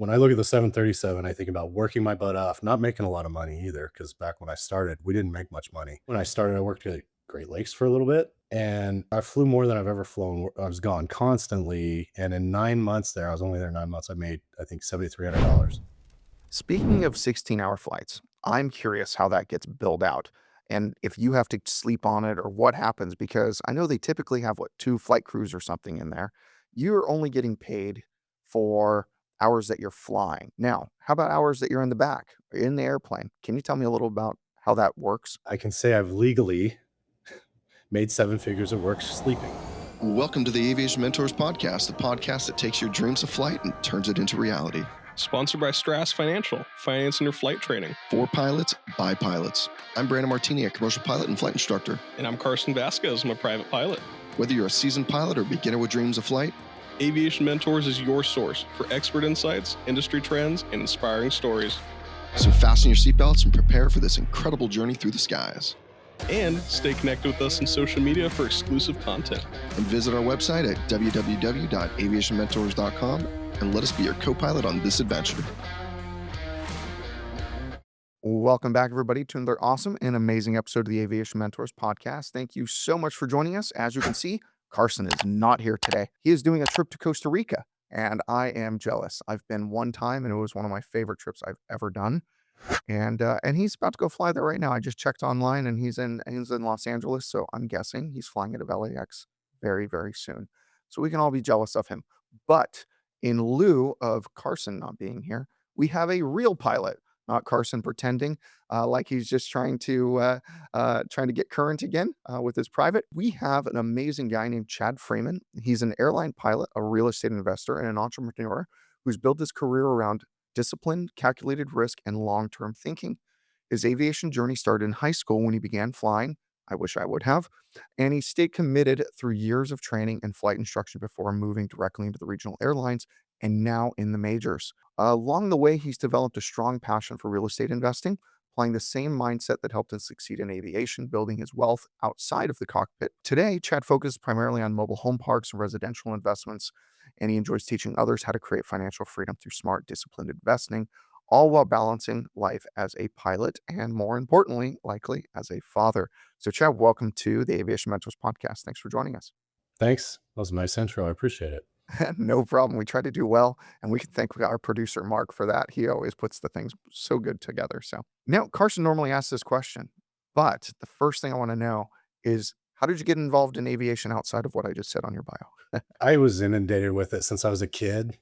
When I look at the 737, I think about working my butt off, not making a lot of money either, because back when I started, we didn't make much money. When I started, I worked at Great Lakes for a little bit, and I flew more than I've ever flown. I was gone constantly, and in 9 months there, I was only there 9 months, I made, I think, $7,300. Speaking of 16-hour flights, I'm curious how that gets billed out and if you have to sleep on it or what happens, because I know they typically have, what, 2 flight crews or something in there. You're only getting paid for hours that you're flying. Now, how about hours that you're in the back, in the airplane? Can you tell me a little about how that works? I can say I've legally made seven figures at work sleeping. Welcome to the Aviation Mentors Podcast, the podcast that takes your dreams of flight and turns it into reality. Sponsored by Strass Financial, financing your flight training. For pilots, by pilots. I'm Brandon Martini, a commercial pilot and flight instructor. And I'm Carson Vasquez, I'm a private pilot. Whether you're a seasoned pilot or beginner with dreams of flight, Aviation Mentors is your source for expert insights, industry trends, and inspiring stories. So fasten your seatbelts and prepare for this incredible journey through the skies. And stay connected with us on social media for exclusive content. And visit our website at www.aviationmentors.com and let us be your co-pilot on this adventure. Welcome back, everybody, to another awesome and amazing episode of the Aviation Mentors Podcast. Thank you so much for joining us. As you can see, Carson is not here today. He is doing a trip to Costa Rica, and I am jealous. I've been one time, and it was one of my favorite trips I've ever done. And he's about to go fly there right now. I just checked online, and he's in Los Angeles, so I'm guessing he's flying out of LAX very, very soon. So we can all be jealous of him. But in lieu of Carson not being here, we have a real pilot, not Carson pretending like he's just trying to get current again with his private. We have an amazing guy named Chad Freeman. He's an airline pilot, a real estate investor, and an entrepreneur who's built his career around disciplined, calculated risk, and long-term thinking. His aviation journey started in high school when he began flying. I wish I would have. And he stayed committed through years of training and flight instruction before moving directly into the regional airlines and now in the majors. Along the way, he's developed a strong passion for real estate investing, applying the same mindset that helped him succeed in aviation, building his wealth outside of the cockpit. Today, Chad focuses primarily on mobile home parks and residential investments, and he enjoys teaching others how to create financial freedom through smart, disciplined investing, all while balancing life as a pilot and, more importantly, likely as a father. So, Chad, welcome to the Aviation Mentors Podcast. Thanks for joining us. Thanks. That was a nice intro. I appreciate it. No problem. We try to do well, and we can thank our producer, Mark, for that. He always puts the things so good together. So now Carson normally asks this question, but the first thing I want to know is, how did you get involved in aviation outside of what I just said on your bio? I was inundated with it since I was a kid.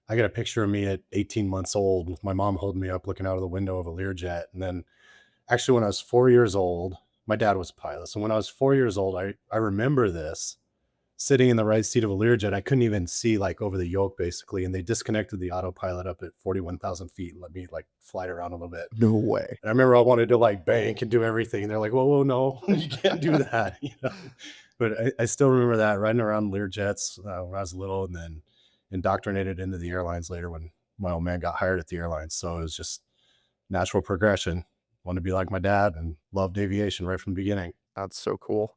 I got a picture of me at 18 months old with my mom holding me up looking out of the window of a Learjet. And then actually when I was 4 years old, my dad was a pilot. So when I was 4 years old, I remember this sitting in the right seat of a Learjet. I couldn't even see like over the yoke basically. And they disconnected the autopilot up at 41,000 feet and let me like fly it around a little bit. No way. And I remember I wanted to like bank and do everything. And they're like, whoa, no, you can't do that. But I still remember that riding around Learjets when I was little, and then indoctrinated into the airlines later when my old man got hired at the airlines. So it was just natural progression. Wanted to be like my dad and loved aviation right from the beginning. That's so cool.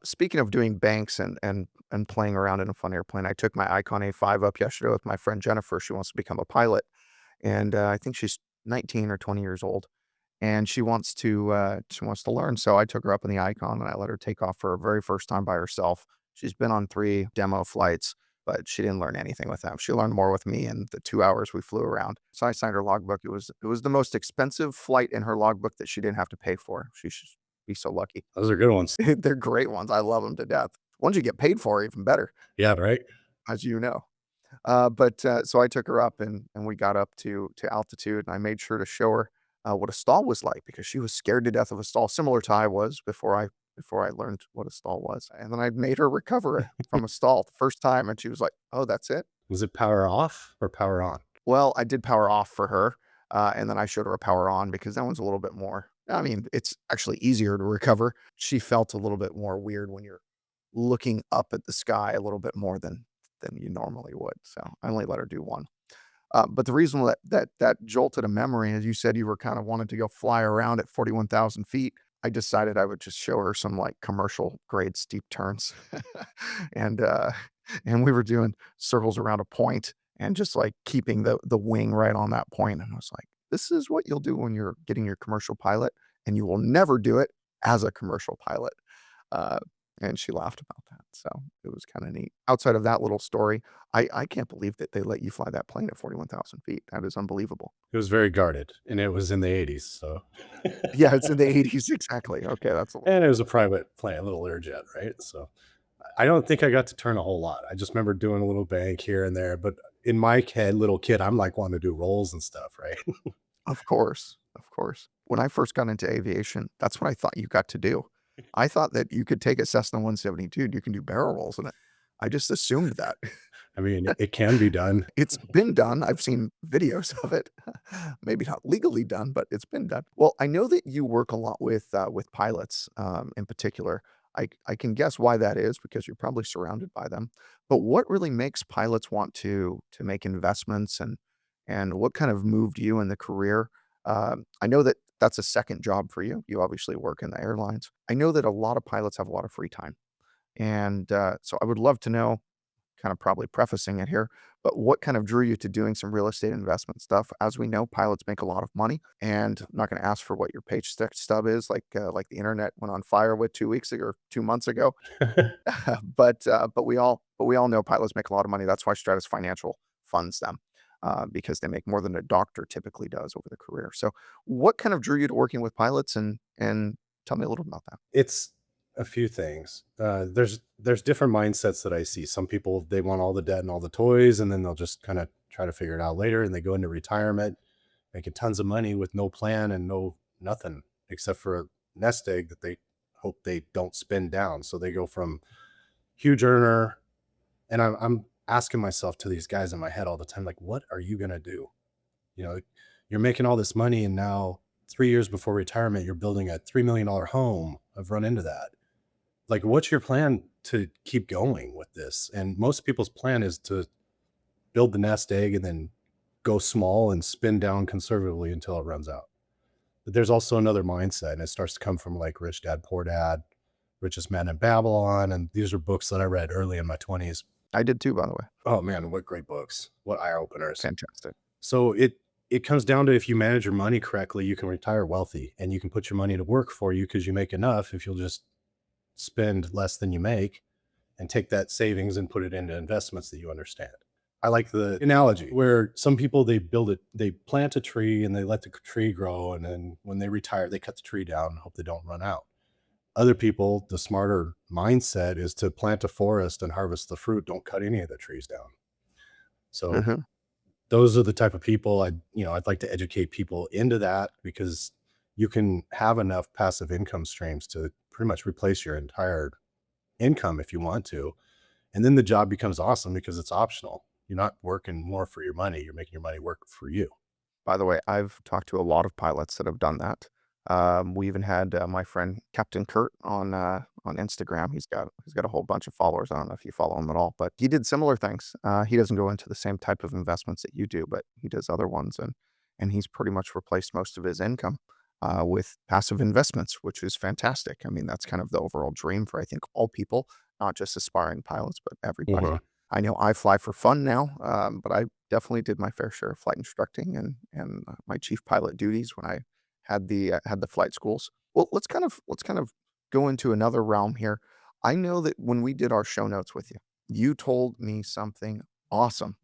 Speaking of doing banks and playing around in a fun airplane, I took my Icon A5 up yesterday with my friend Jennifer. She wants to become a pilot, and I think she's 19 or 20 years old, and she wants to learn. So I took her up in the Icon, and I let her take off for her very first time by herself. She's been on 3 demo flights, but she didn't learn anything with them. She learned more with me in the 2 hours we flew around. So I signed her logbook. It was the most expensive flight in her logbook that she didn't have to pay for. She should be so lucky. Those are good ones. They're great ones. I love them to death. Ones you get paid for are even better, Yeah, right. as you know. So I took her up, and we got up to altitude, and I made sure to show her what a stall was like, because she was scared to death of a stall, similar to I was before I learned what a stall was. And then I made her recover from a stall the first time, and she was like, "Oh, that's it?" Was it power off or power on? Well, I did power off for her, and then I showed her a power on, because that one's a little bit more, I mean, it's actually easier to recover. She felt a little bit more weird when you're looking up at the sky a little bit more than you normally would. So I only let her do one. But the reason that jolted a memory, as you said, you were kind of wanted to go fly around at 41,000 feet. I decided I would just show her some like commercial grade steep turns, and we were doing circles around a point, and just like keeping the wing right on that point. And I was like, this is what you'll do when you're getting your commercial pilot, and you will never do it as a commercial pilot. Uh, and she laughed about that. So it was kind of neat. Outside of that little story, I can't believe that they let you fly that plane at 41,000 feet. That is unbelievable. It was very guarded, and it was in the 80s. So, Yeah, it's in the 80s. Exactly. Okay, that's a little. and it was a private plane, a little Learjet, right? So I don't think I got to turn a whole lot. I just remember doing a little bank here and there. But in my head, little kid, I'm like wanting to do rolls and stuff, right? Of course, of course. When I first got into aviation, that's what I thought you got to do. I thought that you could take a Cessna 172 and you can do barrel rolls in it. I just assumed that. I mean, it can be done. It's been done. I've seen videos of it. Maybe not legally done, but it's been done. Well, I know that you work a lot with pilots, in particular. I can guess why that is because you're probably surrounded by them. But what really makes pilots want to make investments, and what kind of moved you in the career? I know that that's a second job for you. You obviously work in the airlines. I know that a lot of pilots have a lot of free time, and so I would love to know, kind of probably prefacing it here, but what kind of drew you to doing some real estate investment stuff? As we know, pilots make a lot of money, and I'm not going to ask for what your paycheck stub is, like the internet went on fire with 2 weeks ago or 2 months ago. But we all know pilots make a lot of money. That's why Stratus Financial funds them, because they make more than a doctor typically does over the career. So, what kind of drew you to working with pilots, and tell me a little about that. It's a few things. There's different mindsets that I see. Some people, they want all the debt and all the toys, and then they'll just kind of try to figure it out later, and they go into retirement making tons of money with no plan and no nothing except for a nest egg that they hope they don't spin down. So they go from huge earner, and I'm asking myself to these guys in my head all the time, like, what are you gonna do? You know, you're making all this money, and now 3 years before retirement, you're building a $3 million home. I've run into that. Like, what's your plan to keep going with this? And most people's plan is to build the nest egg and then go small and spin down conservatively until it runs out. But there's also another mindset, and it starts to come from like Rich Dad, Poor Dad, Richest Man in Babylon. And these are books that I read early in my 20s. I did too, by the way. Oh man, what great books. What eye openers. Fantastic. So it comes down to, if you manage your money correctly, you can retire wealthy, and you can put your money to work for you because you make enough if you'll just spend less than you make and take that savings and put it into investments that you understand. I like the analogy where some people, they plant a tree and they let the tree grow, and then when they retire, they cut the tree down and hope they don't run out. Other people, the smarter mindset is to plant a forest and harvest the fruit. Don't cut any of the trees down. So Mhm. those are the type of people I'd like to educate people into that, because you can have enough passive income streams to pretty much replace your entire income if you want to. And then the job becomes awesome because it's optional. You're not working more for your money. You're making your money work for you. By the way, I've talked to a lot of pilots that have done that. We even had my friend Captain Kurt on Instagram. He's got a whole bunch of followers. I don't know if you follow him at all, but he did similar things. He doesn't go into the same type of investments that you do, but he does other ones, and he's pretty much replaced most of his income with passive investments, which is fantastic. I mean, that's kind of the overall dream for, I think, all people, not just aspiring pilots, but everybody. Mhm. I know I fly for fun now, but I definitely did my fair share of flight instructing and my chief pilot duties when I had the flight schools. Well, let's kind of go into another realm here. I know that when we did our show notes with you, you told me something awesome,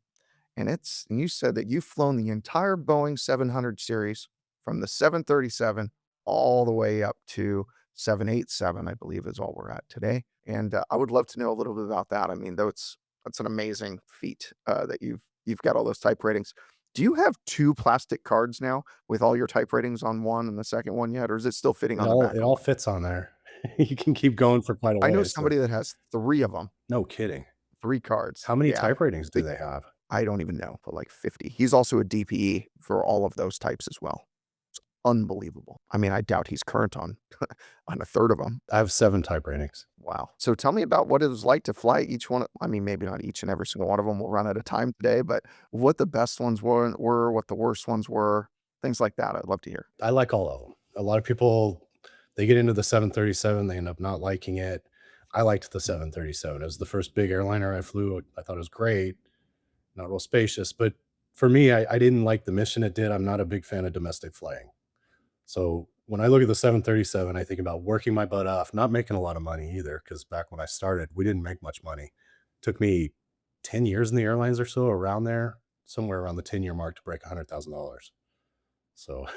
and you said that you've flown the entire Boeing 700 series from the 737 all the way up to 787, I believe is all we're at today. And I would love to know a little bit about that. I mean, that's an amazing feat that you've got all those type ratings. Do you have two plastic cards now with all your type ratings on one and the second one yet, or is it still fitting It on the all back it of all one? fits on there. You can keep going for quite a I know ways. So somebody that has three of them, no kidding. three cards. How many Yeah, type ratings do they, they have? I don't even know, but like 50. He's also a DPE for all of those types as well. It's unbelievable. I mean, I doubt he's current on on a third of them. I have 7 type ratings. Wow. So tell me about what it was like to fly each one. I mean, maybe not each and every single one of them will run out of time today, but what the best ones were, what the worst ones were, things like that. I'd love to hear. I like all of them. A lot of people, they get into the 737, they end up not liking it. I liked the 737. It was the first big airliner I flew. I thought it was great. not real spacious. But for me, I didn't like the mission it did. I'm not a big fan of domestic flying. So when I look at the 737, I think about working my butt off, not making a lot of money either, because back when I started, we didn't make much money. Took me 10 years in the airlines or so, around there, somewhere around the 10-year mark to break $100,000. So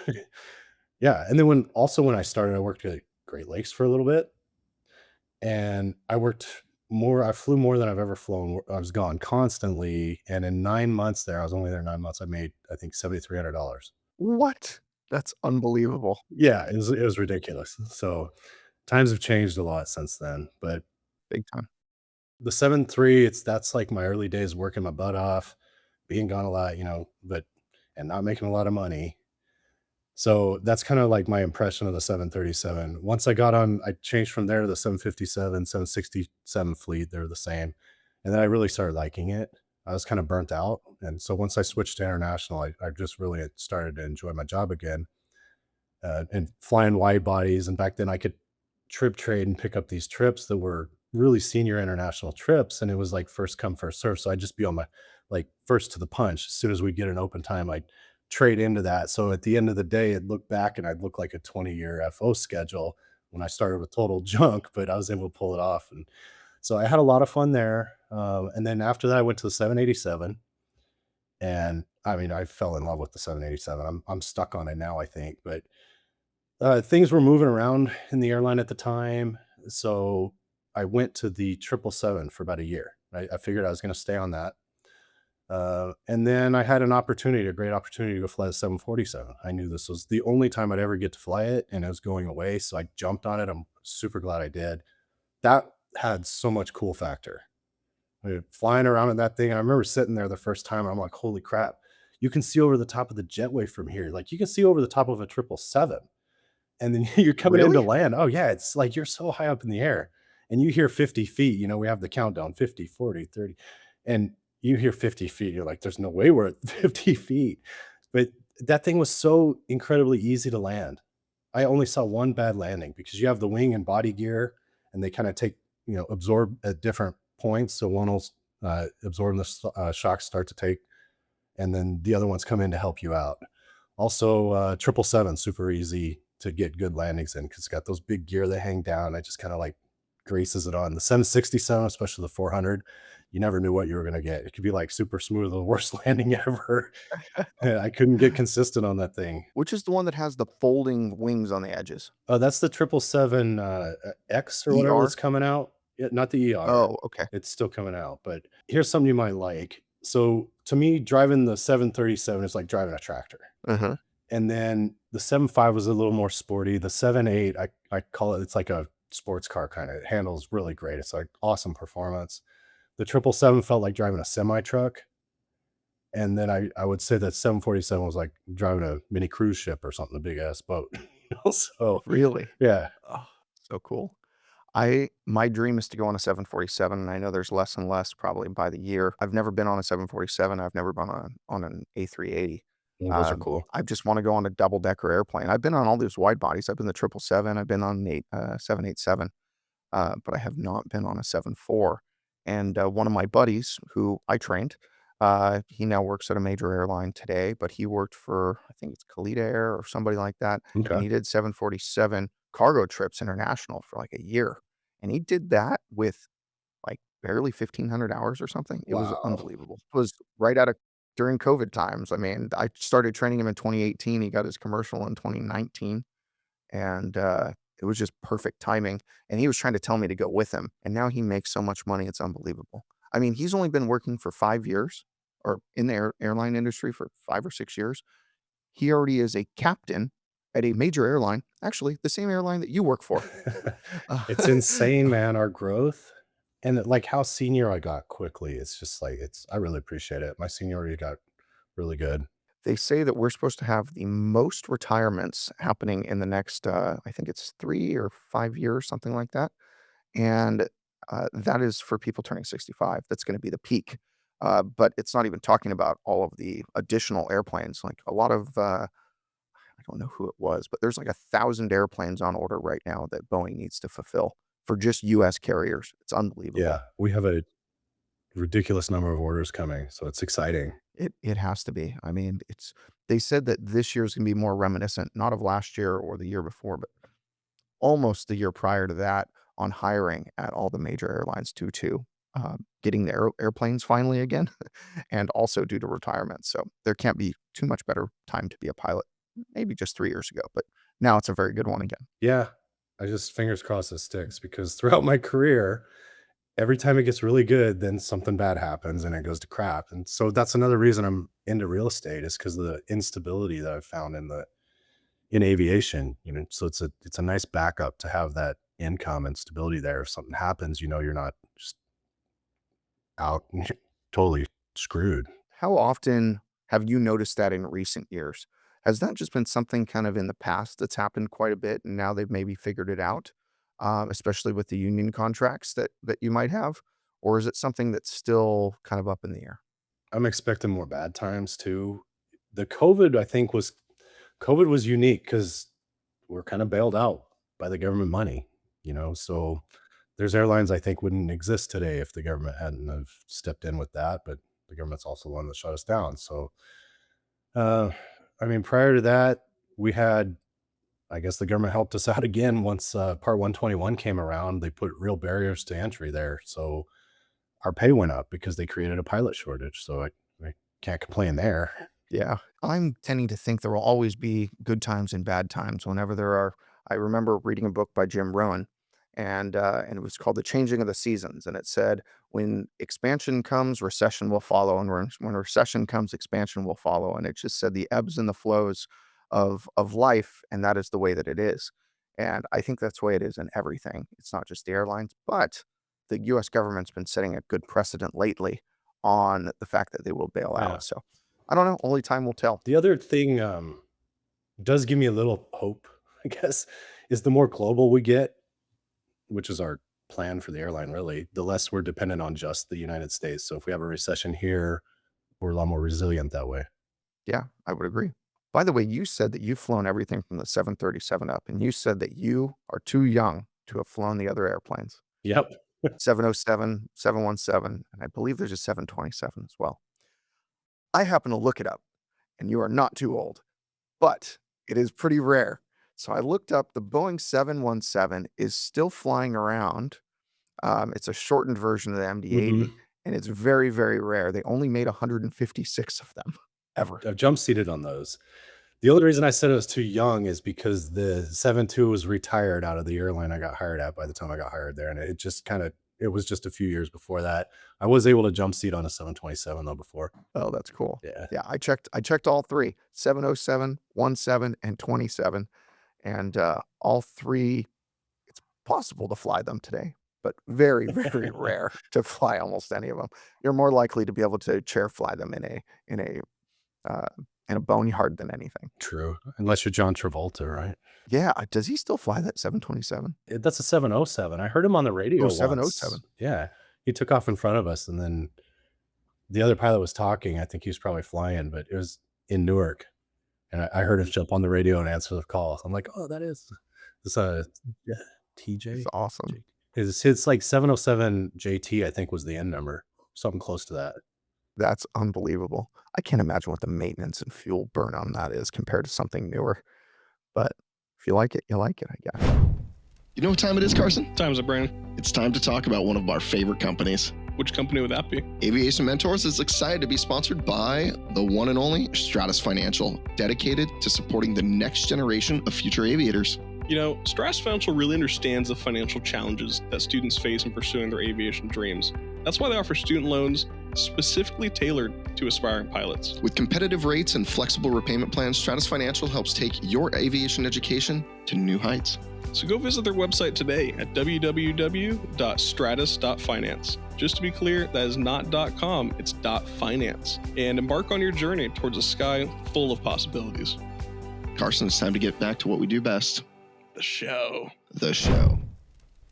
yeah. And then when I started, I worked at Great Lakes for a little bit, and I flew more than I've ever flown. I was gone constantly. And in 9 months there, I was only there 9 months. I made, I think, $7,300. What? That's unbelievable. Yeah, it was ridiculous. So times have changed a lot since then. But Big time. the 7.3, that's like my early days working my butt off, being gone a lot, but and not making a lot of money. So that's kind of like my impression of the 737. Once I changed from there to the 757, 767 fleet. They're the same. And then I really started liking it. I was kind of burnt out. And so once I switched to international, I just really started to enjoy my job again, and flying wide bodies. And back then I could trip trade and pick up these trips that were really senior international trips. And it was like first come, first serve. So I'd just be on my, like, first to the punch. As soon as we get an open time, I'd trade into that. So at the end of the day, I'd look back and I'd look like a 20-year FO schedule when I started with total junk, but I was able to pull it off. And so I had a lot of fun there. And then after that, I went to the 787. And I mean, I fell in love with the 787. I'm stuck on it now, I think. But things were moving around in the airline at the time. So I went to the 777 for about a year. I figured I was going to stay on that. And then I had a great opportunity to go fly the 747. I knew this was the only time I'd ever get to fly it, and it was going away. So I jumped on it. I'm super glad I did. That had so much cool factor. I mean, flying around in that thing, I remember sitting there the first time, and I'm like, holy crap, you can see over the top of the jetway from here. Like, you can see over the top of a 777. And then you're coming into Really? land. Oh, yeah. It's like you're so high up in the air, and you hear 50 feet. We have the countdown 50, 40, 30. And you hear 50 feet. You're like, there's no way we're at 50 feet. But that thing was so incredibly easy to land. I only saw one bad landing because you have the wing and body gear, and they kind of absorb at different points. So one will absorb the shocks start to take, and then the other ones come in to help you out. Also, 777, super easy to get good landings in because it's got those big gear that hang down. It just kind of like graces it on. The 767, especially the 400, you never knew what you were going to get. It could be like super smooth, the worst landing ever. I couldn't get consistent on that thing. Which is the one that has the folding wings on the edges? Oh, that's the 777 X or whatever ER? that's coming out. Yeah, not the ER. Oh, okay. It's still coming out. But here's something you might like. So to me, driving the 737 is like driving a tractor. Uh-huh. And then the 7.5 was a little more sporty. The 7.8, I call it, it's like a sports car kind of. It handles really great. It's like awesome performance. The 777 felt like driving a semi truck. And then I would say that 747 was like driving a mini cruise ship or something, a big ass boat. So Really? yeah. Oh, so cool. My dream is to go on a 747, and I know there's less and less probably by the year. I've never been on a 747. I've never been on an A380. Well, those are cool. I just want to go on a double-decker airplane. I've been on all these wide bodies. I've been the 777. I've been on 787, but I have not been on a 74. And one of my buddies who I trained, he now works at a major airline today, but he worked for, I think it's Khalid Air or somebody like that. And Okay. he did 747 cargo trips international for like a year. And he did that with like barely 1,500 hours or something. It was Wow. unbelievable. It was during COVID times. I mean, I started training him in 2018. He got his commercial in 2019. And it was just perfect timing. And he was trying to tell me to go with him. And now he makes so much money. It's unbelievable. I mean, he's only been working for 5 years, or in the airline industry for 5 or 6 years. He already is a captain at a major airline, actually the same airline that you work for. It's insane, man, our growth and like how senior I got quickly. It's just like I really appreciate it. My seniority got really good. They say that we're supposed to have the most retirements happening in the next, I think it's 3 or 5 years, something like that. And that is for people turning 65. That's going to be the peak. But it's not even talking about all of the additional airplanes. Like a lot of, I don't know who it was, but there's like 1,000 airplanes on order right now that Boeing needs to fulfill for just U.S. carriers. It's unbelievable. Yeah, we have a ridiculous number of orders coming. So it's exciting. It has to be. I mean, they said that this year is going to be more reminiscent, not of last year or the year before, but almost the year prior to that on hiring at all the major airlines due to getting the airplanes finally again, and also due to retirement. So there can't be too much better time to be a pilot. Maybe just 3 years ago, but now it's a very good one again. Yeah. I just fingers crossed it sticks because throughout my career, every time it gets really good, then something bad happens and it goes to crap. And so that's another reason I'm into real estate is because of the instability that I've found in aviation. So it's a nice backup to have that income and stability there. If something happens, you're not just out and totally screwed. How often have you noticed that in recent years? Has that just been something kind of in the past that's happened quite a bit, and now they've maybe figured it out, especially with the union contracts that you might have? Or is it something that's still kind of up in the air? I'm expecting more bad times too. The COVID was unique because we're kind of bailed out by the government money, so there's airlines I think wouldn't exist today if the government hadn't have stepped in with that, but the government's also the one that shut us down. So, uh, I mean, prior to that, I guess the government helped us out again once Part 121 came around. They put real barriers to entry there. So our pay went up because they created a pilot shortage. So I can't complain there. Yeah. I'm tending to think there will always be good times and bad times whenever there are. I remember reading a book by Jim Rohn, and it was called The Changing of the Seasons. And it said, when expansion comes, recession will follow. And when recession comes, expansion will follow. And it just said the ebbs and the flows of life. And that is the way that it is. And I think that's the way it is in everything. It's not just the airlines, but the US government's been setting a good precedent lately on the fact that they will bail Yeah. out. So I don't know. Only time will tell. The other thing does give me a little hope, I guess, is the more global we get, which is our plan for the airline, really, the less we're dependent on just the United States. So if we have a recession here, we're a lot more resilient that way. Yeah, I would agree. By the way, you said that you've flown everything from the 737 up, and you said that you are too young to have flown the other airplanes. Yep. 707, 717, and I believe there's a 727 as well. I happen to look it up, and you are not too old, but it is pretty rare. So I looked up the Boeing 717 is still flying around. It's a shortened version of the MD-80, and it's very, very rare. They only made 156 of them ever. I've jump seated on those. The only reason I said it was too young is because the 7.2 was retired out of the airline I got hired at by the time I got hired there. And it was just a few years before that. I was able to jump seat on a 727 though before. Oh, that's cool. Yeah. Yeah, I checked all three, 707, 17, and 27. And all three, it's possible to fly them today, but very, very rare to fly almost any of them. You're more likely to be able to chair fly them in a boneyard than anything. True. Unless you're John Travolta, right? Yeah, does he still fly that 727? That's a 707. I heard him on the radio. Oh, 707. Yeah. He took off in front of us, and then the other pilot was talking. I think he was probably flying, but it was in Newark. And I heard him jump on the radio and answer the call. I'm like, oh, that is this TJ. It's awesome. It's like 707 JT, I think was the end number. Something close to that. That's unbelievable. I can't imagine what the maintenance and fuel burn on that is compared to something newer. But if you like it, I guess. You know what time it is, Carson? Time's up, Brandon. It's time to talk about one of our favorite companies. Which company would that be? Aviation Mentors is excited to be sponsored by the one and only Stratus Financial, dedicated to supporting the next generation of future aviators. Stratus Financial really understands the financial challenges that students face in pursuing their aviation dreams. That's why they offer student loans specifically tailored to aspiring pilots. With competitive rates and flexible repayment plans, Stratus Financial helps take your aviation education to new heights. So go visit their website today at www.stratus.finance. Just to be clear, that is not .com, it's .finance. And embark on your journey towards a sky full of possibilities. Carson, it's time to get back to what we do best. The show.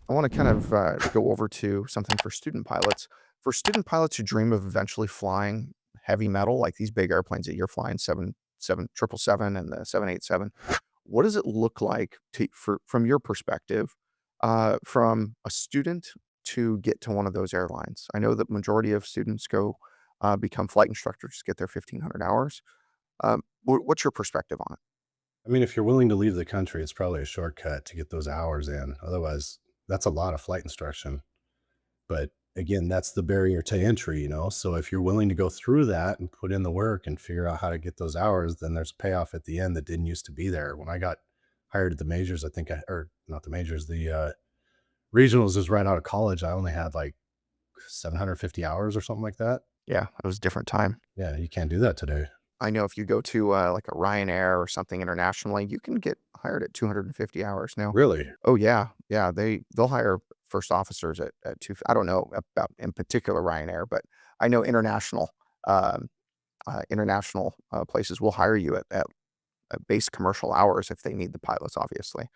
I want to kind of go over to something for student pilots. For student pilots who dream of eventually flying heavy metal, like these big airplanes that you're flying, 777 and the 787, what does it look like from your perspective, from a student to get to one of those airlines? I know that majority of students go become flight instructors, get their 1,500 hours. What's your perspective on it? I mean, if you're willing to leave the country, it's probably a shortcut to get those hours in. Otherwise, that's a lot of flight instruction. But again, that's the barrier to entry, you know? So if you're willing to go through that and put in the work and figure out how to get those hours, then there's payoff at the end that didn't used to be there. When I got hired at the majors, I think or not the majors, the regionals is right out of college. I only had like 750 hours or something like that. Yeah, it was a different time. Yeah, you can't do that today. I know if you go to like a Ryanair or something internationally, you can get hired at 250 hours now. Really? Oh yeah, yeah. They'll hire first officers at two. I don't know about in particular Ryanair, but I know um, international places will hire you at base commercial hours if they need the pilots. Obviously,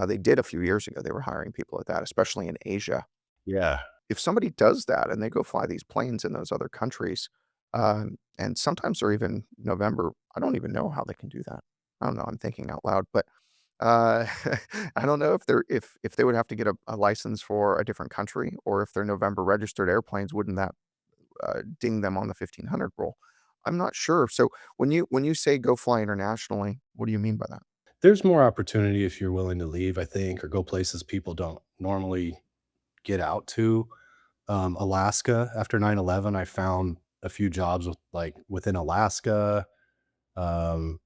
they did a few years ago. They were hiring people at that, especially in Asia. Yeah. If somebody does that and they go fly these planes in those other countries, and sometimes they're even November, I don't even know how they can do that. I don't know. I'm thinking out loud, but uh, I don't know if they would have to get a license for a different country, or if they're November registered airplanes, wouldn't that ding them on the 1,500 rule? I'm not sure. So when you say go fly internationally, what do you mean by that? There's more opportunity if you're willing to leave, I think, or go places people don't normally get out to. Alaska after 9/11, I found a few jobs within Alaska. Um,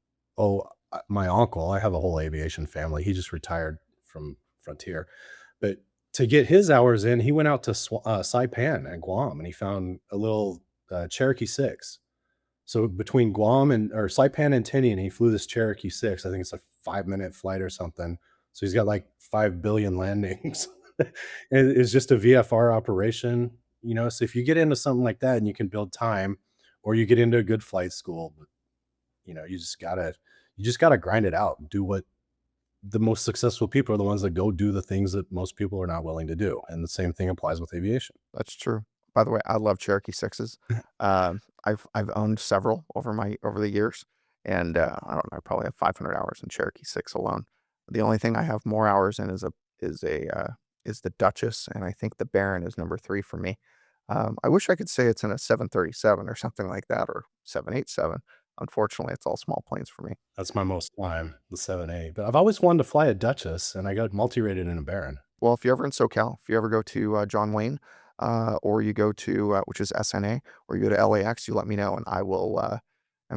my uncle, I have a whole aviation family. He just retired from Frontier, but to get his hours in, he went out to Saipan and Guam, and he found a little Cherokee 6. So between Guam and or Saipan and Tinian, he flew this Cherokee 6. I think it's a 5-minute flight or something. So he's got like 5 billion landings. And it's just a VFR operation, you know. So if you get into something like that and you can build time, or you get into a good flight school, you know, you just gotta grind it out. Do what the most successful people are, the ones that go do the things that most people are not willing to do. And the same thing applies with aviation. That's true. By the way, I love Cherokee 6s. I've owned several over the years, and I don't know, I probably have 500 hours in Cherokee 6 alone. The only thing I have more hours in is the Duchess, and I think the Baron is number 3 for me. I wish I could say it's in a 737 or something like that, or 787. Unfortunately, it's all small planes for me. That's my most time, the 7A. But I've always wanted to fly a Duchess, and I got multi-rated in a Baron. Well, if you're ever in SoCal, if you ever go to John Wayne, or you go to which is SNA, or you go to LAX, you let me know, and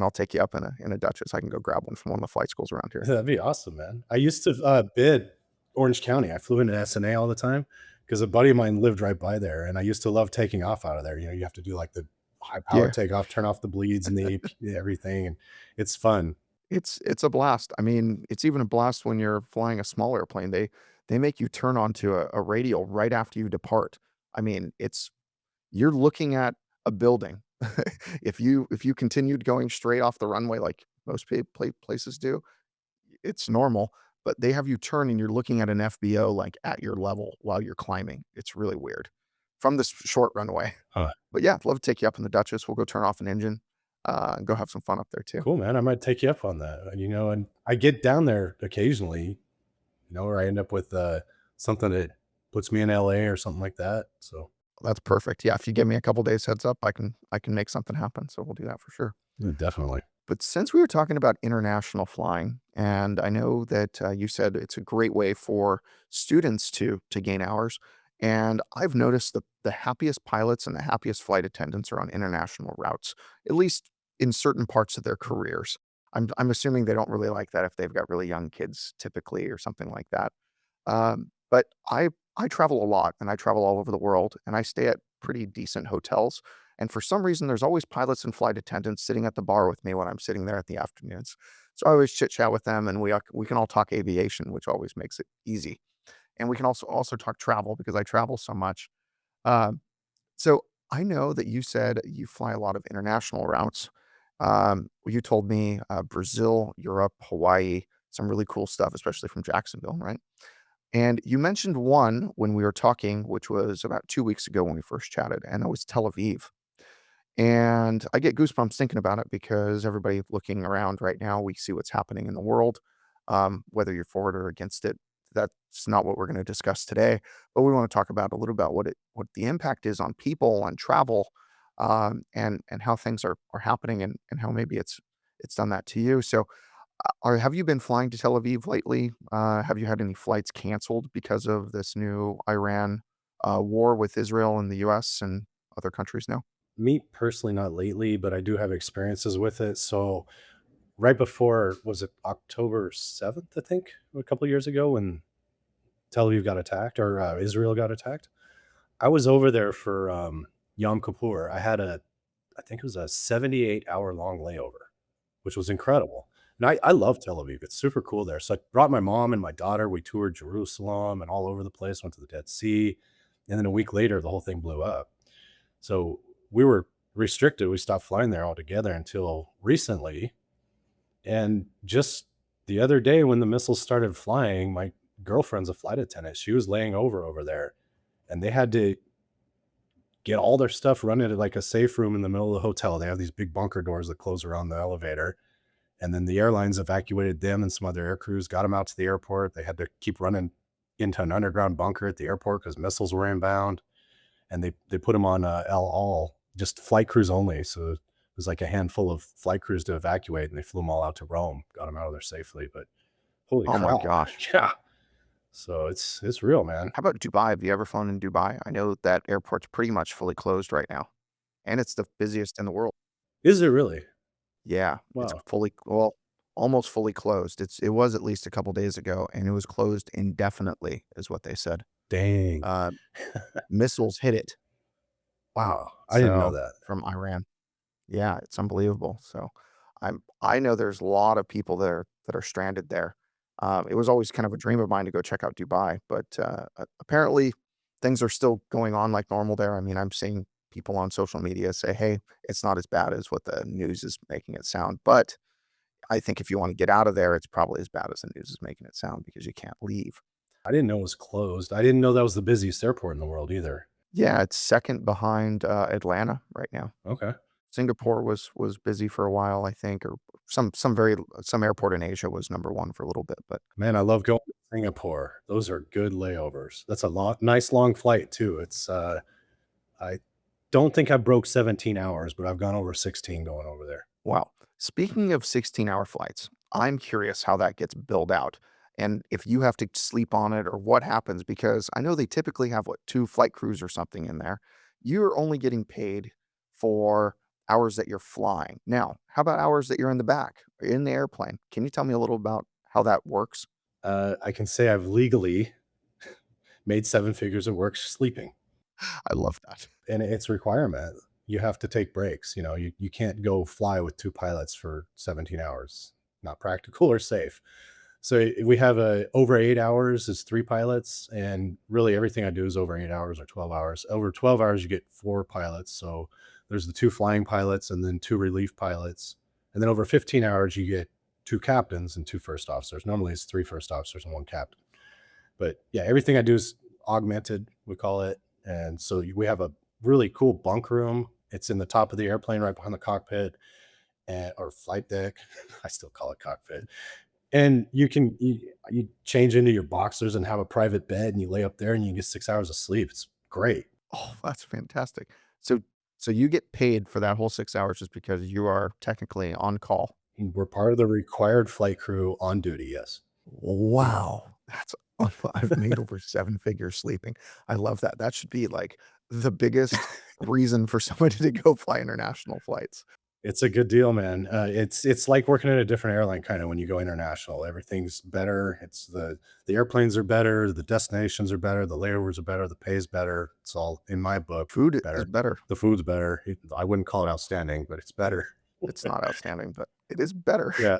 I'll take you up in a Duchess. I can go grab one from one of the flight schools around here. That'd be awesome, man. I used to bid Orange County. I flew into SNA all the time because a buddy of mine lived right by there, and I used to love taking off out of there. You know, you have to do like the high power Yeah, takeoff, turn off the bleeds and the everything, and it's fun. it's a blast. I mean, it's even a blast when you're flying a small airplane. They make you turn onto a radial right after you depart. I mean, it's you're looking at a building. If you continued going straight off the runway like most places do, it's normal, but they have you turn and you're looking at an FBO like at your level while you're climbing. It's really weird from this short runway. Huh. But yeah, I'd love to take you up in the Duchess. We'll go turn off an engine and go have some fun up there too. Cool, man. I might take you up on that. And, you know, and I get down there occasionally, you know, or I end up with something that puts me in LA or something like that. So That's perfect. Yeah, if you give me a couple days heads up, I can make something happen. So we'll do that for sure. yeah, definitely. But since we were talking about international flying, and I know that you said it's a great way for students to gain hours, and I've noticed the happiest pilots and the happiest flight attendants are on international routes, at least in certain parts of their careers. I'm assuming they don't really like that if they've got really young kids, typically, or something like that. But I travel a lot, and I travel all over the world, and I stay at pretty decent hotels. And for some reason, there's always pilots and flight attendants sitting at the bar with me when I'm sitting there at the afternoons. So I always chit chat with them, and we can all talk aviation, which always makes it easy. And we can also talk travel because I travel so much. Um, so I know that you said you fly a lot of international routes. You told me Brazil, Europe, Hawaii, some really cool stuff, especially from Jacksonville, right? And you mentioned one when we were talking, which was about 2 weeks ago when we first chatted, and it was Tel Aviv. And I get goosebumps thinking about it because everybody looking around right now, we see what's happening in the world, whether you're for it or against it. that's not what we're going to discuss today. But we want to talk about a little about what the impact is on people and travel, and how things are happening, and how maybe it's done that to you. So, have you been flying to Tel Aviv lately? Have you had any flights canceled because of this new Iran war with Israel and the U.S. and other countries now? Me personally, not lately, but I do have experiences with it. So right before, was it October 7th, I think, a couple of years ago when Tel Aviv got attacked or Israel got attacked? I was over there for Yom Kippur. I think it was a 78-hour long layover, which was incredible. And I love Tel Aviv. It's super cool there. So I brought my mom and my daughter. We toured Jerusalem and all over the place, went to the Dead Sea. And then a week later, the whole thing blew up. So we were restricted. We stopped flying there altogether until recently. And just the other day when the missiles started flying, my girlfriend's a flight attendant. She was laying over there, and they had to get all their stuff run into like a safe room in the middle of the hotel. They have these big bunker doors that close around the elevator. And then the airlines evacuated them and some other air crews, got them out to the airport. They had to keep running into an underground bunker at the airport because missiles were inbound. And they put them on El Al, just flight crews only. So it was like a handful of flight crews to evacuate, and they flew them all out to Rome, got them out of there safely. But holy Oh my crap. gosh. Yeah. So it's real, man. How about Dubai? Have you ever flown in Dubai? I know that airport's pretty much fully closed right now, and it's the busiest in the world. Is it really? Yeah, it's Wow. almost fully closed. It was at least a couple days ago, and it was closed indefinitely, is what they said. Dang. Uh, Missiles hit it. Wow. I didn't know So that. from Iran. Yeah, it's unbelievable. So I know there's a lot of people that are stranded there. It was always kind of a dream of mine to go check out Dubai, but apparently things are still going on like normal there. I mean, I'm seeing people on social media say, "Hey, it's not as bad as what the news is making it sound." But I think if you want to get out of there, it's probably as bad as the news is making it sound because you can't leave. I didn't know it was closed. I didn't know that was the busiest airport in the world either. Yeah, it's second behind Atlanta right now. Okay. Singapore was busy for a while, I think, or some airport in Asia was number one for a little bit. But Man, I love going to Singapore. Those are good layovers. That's a nice long flight too. I don't think I broke 17 hours, but I've gone over 16 going over there. wow, speaking of 16-hour flights, I'm curious how that gets billed out, and if you have to sleep on it or what happens, because I know they typically have what, two flight crews or something in there. You're only getting paid for hours that you're flying. Now, how about hours that you're in the back, in the airplane? Can you tell me a little about how that works? I can say I've legally made seven figures at work sleeping, I love that. and it's a requirement. You have to take breaks. You can't go fly with two pilots for 17 hours. Not practical or safe. So we have over 8 hours is three pilots, and really everything I do is over 8 hours or 12 hours. Over 12 hours, you get four pilots. So there's the two flying pilots and then two relief pilots. And then over 15 hours, you get two captains and two first officers. Normally it's three first officers and one captain. But yeah, everything I do is augmented, we call it. And so we have a really cool bunk room. It's in the top of the airplane right behind the cockpit or flight deck. I still call it cockpit. And you change into your boxers and have a private bed, and you lay up there and you get 6 hours of sleep. It's great. Oh, that's fantastic. So so you get paid for that whole 6 hours just because you are technically on call. We're part of the required flight crew on duty. Yes. Wow. That's I've made over 7 figures sleeping. I love that. That should be like the biggest reason for somebody to go fly international flights. It's a good deal, man. It's like working at a different airline kind of when you go international. Everything's better. The airplanes are better, the destinations are better, the layovers are better, the pay's better. It's all in my book Food is better. better. The food's better. I wouldn't call it outstanding, but it's better. It's not outstanding, but it is better. Yeah.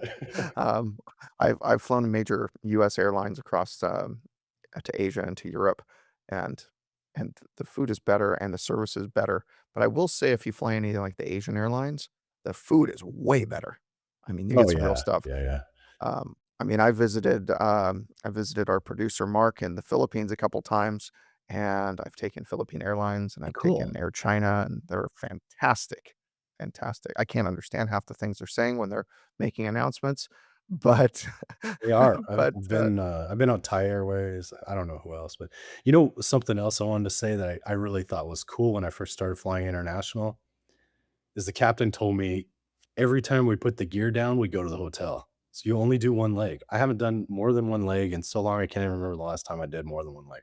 Um, I've flown major U.S. airlines across to Asia and to Europe, and the food is better and the service is better. But I will say, if you fly any like the Asian airlines, the food is way better. I mean, you Oh get some real yeah. stuff. Yeah, yeah. I mean, I visited our producer Mark in the Philippines a couple times, and I've taken Philippine Airlines and I've Cool. taken Air China, and they're fantastic, fantastic. I can't understand half the things they're saying when they're making announcements, but They are. I've but I've been on Thai Airways. I don't know who else, but you know something else I wanted to say that I really thought was cool when I first started flying international is the captain told me every time we put the gear down, we go to the hotel. So you only do one leg. I haven't done more than one leg in so long I can't even remember the last time I did more than one leg.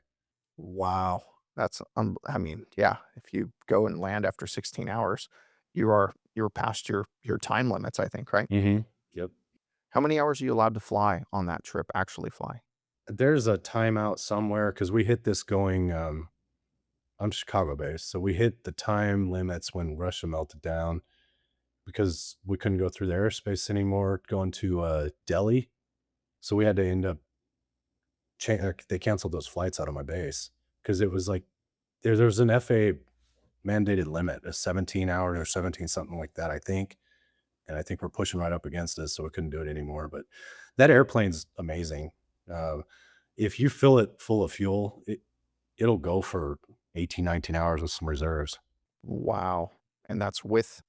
wow, that's I mean, yeah, if you go and land after 16 hours, you're past your time limits, I think, right? Yep. How many hours are you allowed to fly on that trip, actually fly? There's a timeout somewhere because we hit this going. I'm Chicago based, so we hit the time limits when Russia melted down because we couldn't go through the airspace anymore going to Delhi. So we had to end up they canceled those flights out of my base because it was like there was an FAA mandated limit, a 17 hours or 17 something like that, I think. And I think we're pushing right up against this, so we couldn't do it anymore. But that airplane's amazing. Uh, if you fill it full of fuel, it'll go for 18, 19 hours with some reserves. Wow, and that's with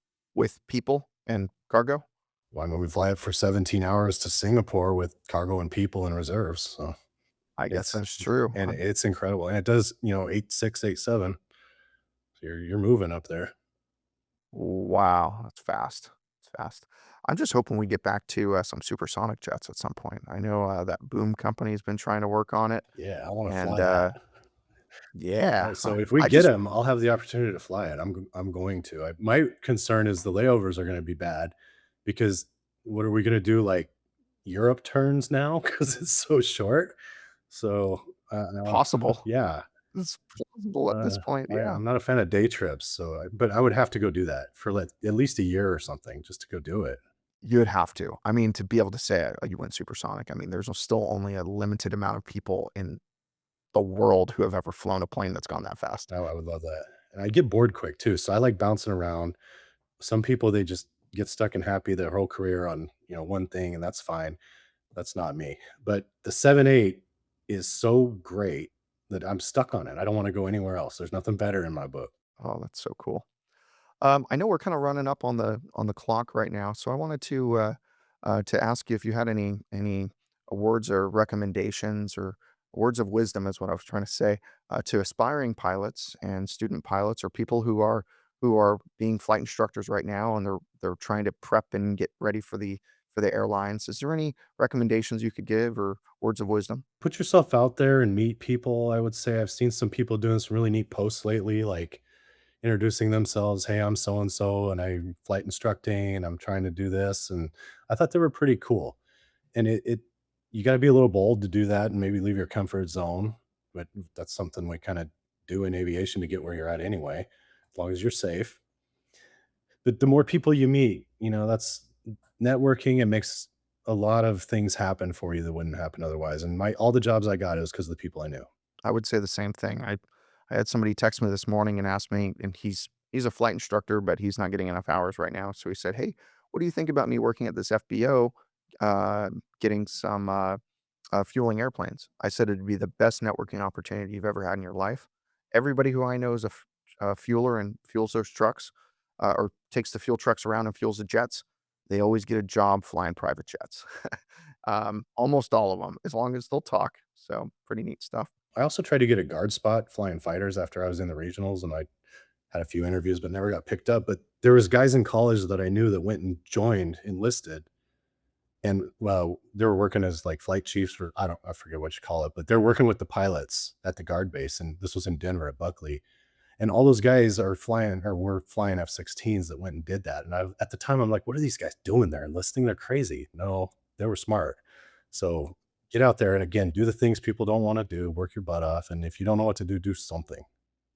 people and cargo? Well, I mean, we fly it for 17 hours to Singapore with cargo and people and reserves. So I guess it's that's true. and it's incredible. And it does, 8.6, 8.7. So you're moving up there. Wow, that's fast. It's fast. I'm just hoping we get back to some supersonic jets at some point. I know that Boom company's been trying to work on it, Yeah, I want to and fly that. yeah, So if we I get just him, I'll have the opportunity to fly it. I'm going to. My concern is the layovers are going to be bad because what are we going to do? Like Europe turns now because it's so short. So possible. yeah, It's plausible at this point. Yeah, I'm not a fan of day trips. So, but I would have to go do that for at least a year or something just to go do it. you'd have to. I mean, to be able to say you went supersonic. I mean, there's still only a limited amount of people in the world who have ever flown a plane that's gone that fast. I would love that, and I get bored quick too. So I like bouncing around. Some people they just get stuck and happy their whole career on one thing, and that's fine. That's not me. But the 7.8 is so great that I'm stuck on it. I don't want to go anywhere else. There's nothing better in my book. Oh, that's so cool. I know we're kind of running up on the clock right now, so I wanted to ask you if you had any words or recommendations or words of wisdom, is what I was trying to say, to aspiring pilots and student pilots or people who are being flight instructors right now and they're trying to prep and get ready for the airlines. Is there any recommendations you could give or words of wisdom? Put yourself out there and meet people. I would say I've seen some people doing some really neat posts lately, like introducing themselves. Hey, I'm so and so, and I'm flight instructing, and I'm trying to do this. And I thought they were pretty cool. And it you got to be a little bold to do that and maybe leave your comfort zone. But that's something we kind of do in aviation to get where you're at anyway, as long as you're safe. But the more people you meet, that's networking. It makes a lot of things happen for you that wouldn't happen otherwise. And all the jobs I got, it was because of the people I knew. I would say the same thing. I had somebody text me this morning and ask me, and he's a flight instructor, but he's not getting enough hours right now. So he said, "Hey, what do you think about me working at this FBO, getting some fueling airplanes?" I said it'd be the best networking opportunity you've ever had in your life. Everybody who I know is a fueler and fuels those trucks, or takes the fuel trucks around and fuels the jets. They always get a job flying private jets. Almost all of them, as long as they'll talk. So pretty neat stuff. I also tried to get a guard spot flying fighters after I was in the regionals, and I had a few interviews, but never got picked up. But there was guys in college that I knew that went and joined, enlisted, and well, they were working as like flight chiefs, or I forget what you call it, but they're working with the pilots at the guard base, and this was in Denver at Buckley. And all those guys are flying or were flying F-16s that went and did that. And at the time, I'm like, what are these guys doing there? Enlisting? They're crazy. No, they were smart. So get out there and again, do the things people don't want to do, work your butt off. And if you don't know what to do, do something.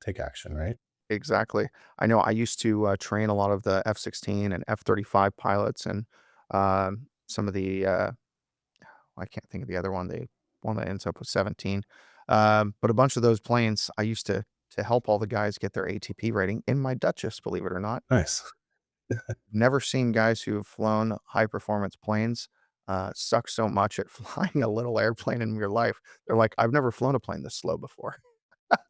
Take action, right? Exactly. I know I used to train a lot of the F-16 and F-35 pilots and some of the I can't think of the other one. The one that ends up with 17. But a bunch of those planes, I used to help all the guys get their ATP rating in my Duchess, believe it or not. Nice. Never seen guys who have flown high performance planes suck so much at flying a little airplane in your life. They're like, I've never flown a plane this slow before.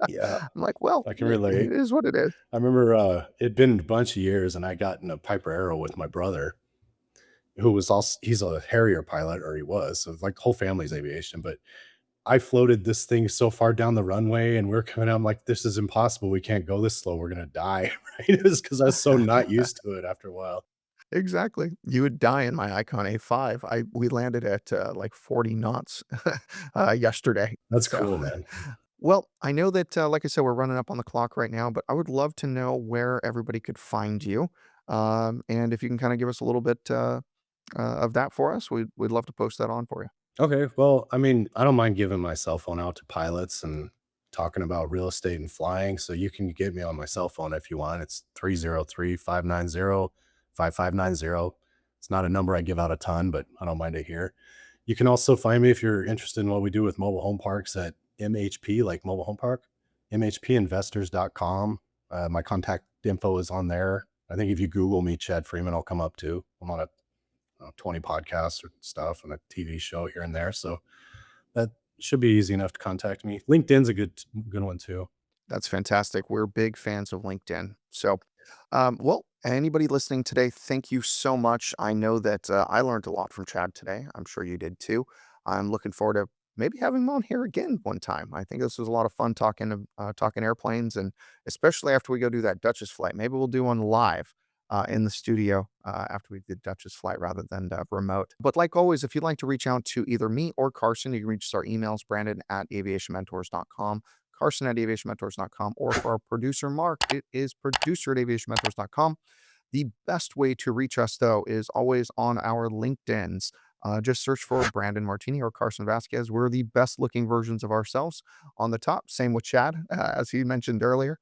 Yeah, I'm like, well, I can it relate. is what it is. I remember it'd been a bunch of years and I got in a Piper Arrow with my brother. who was also, he's a Harrier pilot, or he was. So like the whole family's aviation, but I floated this thing so far down the runway and we're coming out. I'm like, this is impossible. We can't go this slow. We're going to die. Right. It was because I was so not used to it after a while. Exactly. You would die in my Icon A5. We landed at like 40 knots yesterday. That's So, cool, man. well, I know that, like I said, we're running up on the clock right now, but I would love to know where everybody could find you. And if you can kind of give us a little bit of that for us, we'd love to post that on for you. Okay. Well, I mean, I don't mind giving my cell phone out to pilots and talking about real estate and flying. So you can get me on my cell phone if you want. It's 303-590-5590. It's not a number I give out a ton, but I don't mind it here. You can also find me if you're interested in what we do with mobile home parks at MHP, like mobile home park, mhpinvestors.com. My contact info is on there. I think if you Google me, Chad Freeman, I'll come up too. I'm on a 20 podcasts or stuff and a TV show here and there. So that should be easy enough to contact me. LinkedIn's a good one too. That's fantastic. We're big fans of LinkedIn. So, well, anybody listening today, thank you so much. I know that I learned a lot from Chad today. I'm sure you did too. I'm looking forward to maybe having him on here again one time. I think this was a lot of fun talking airplanes, and especially after we go do that Duchess flight. Maybe we'll do one live in the studio after we did Duchess flight rather than remote. But like always, if you'd like to reach out to either me or Carson, you can reach us our emails, brandon@aviationmentors.com, carson@aviationmentors.com, or for our producer, Mark, it is producer@aviationmentors.com. The best way to reach us, though, is always on our LinkedIns. Just search for Brandon Martini or Carson Vasquez. We're the best looking versions of ourselves on the top. Same with Chad, as he mentioned earlier.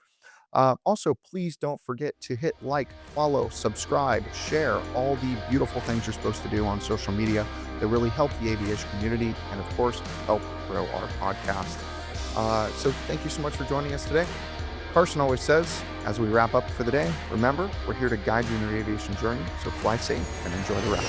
Also, please don't forget to hit like, follow, subscribe, share, all the beautiful things you're supposed to do on social media that really help the aviation community and, of course, help grow our podcast. So thank you so much for joining us today. Carson always says, as we wrap up for the day, remember, we're here to guide you in your aviation journey, so fly safe and enjoy the ride.